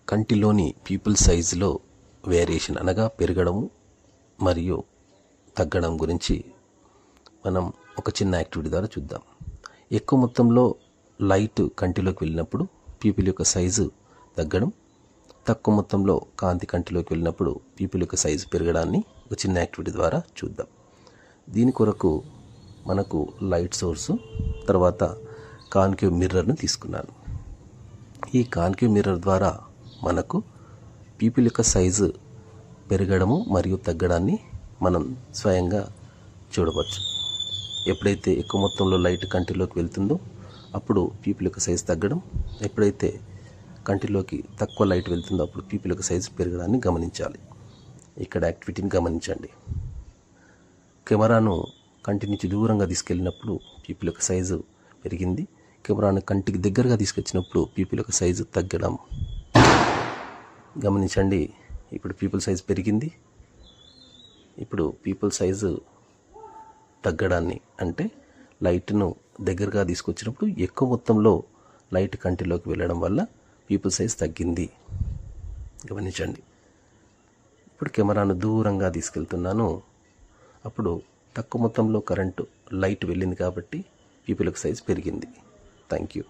కంటిలోని pupil సైజులో variation అనగా పెరగడం మరియు తగ్గడం గురించి మనం ఒక చిన్న యాక్టివిటీ ద్వారా చూద్దాం. ఎక్కువ మొత్తంలో లైట్ కంటిలోకి వెళ్ళినప్పుడు ప్యూపిల్ యొక్క సైజు తగ్గడం, తక్కువ మొత్తంలో కాంతి కంటిలోకి వెళ్ళినప్పుడు ప్యూపిల్ యొక్క సైజు పెరగడాన్ని ఒక చిన్న యాక్టివిటీ ద్వారా చూద్దాం. దీని కొరకు మనకు లైట్ సోర్సు తర్వాత కాన్కేవ్ మిర్రర్ను తీసుకున్నాను. ఈ కాన్కేవ్ మిర్రర్ ద్వారా మనకు ప్యూపిల్ యొక్క సైజు పెరగడము మరియు తగ్గడాన్ని మనం స్వయంగా చూడవచ్చు. ఎప్పుడైతే ఎక్కువ మొత్తంలో లైట్ కంటిలోకి వెళ్తుందో అప్పుడు ప్యూపిల్ యొక్క సైజు తగ్గడం, ఎప్పుడైతే కంటిలోకి తక్కువ లైట్ వెళ్తుందో అప్పుడు ప్యూపిల్ యొక్క సైజు పెరగడాన్ని గమనించాలి. ఇక్కడ యాక్టివిటీని గమనించండి. కెమెరాను కంటి నుంచి దూరంగా తీసుకెళ్ళినప్పుడు ప్యూపిల్ యొక్క సైజు పెరిగింది. కెమెరాను కంటికి దగ్గరగా తీసుకొచ్చినప్పుడు ప్యూపిల్ యొక్క సైజు తగ్గడం గమనించండి. ఇప్పుడు ప్యూపిల్ సైజు పెరిగింది. ఇప్పుడు ప్యూపిల్ సైజు తగ్గడాన్ని అంటే లైట్ను దగ్గరగా తీసుకొచ్చినప్పుడు ఎక్కువ మొత్తంలో లైట్ కంటిలోకి వెళ్ళడం వల్ల ప్యూపిల్ సైజు తగ్గింది గమనించండి. ఇప్పుడు కెమెరాను దూరంగా తీసుకెళ్తున్నాను. అప్పుడు తక్కువ మొత్తంలో కరెంటు లైట్ వెళ్ళింది కాబట్టి ప్యూపిల్ యొక్క సైజు పెరిగింది. Thank you.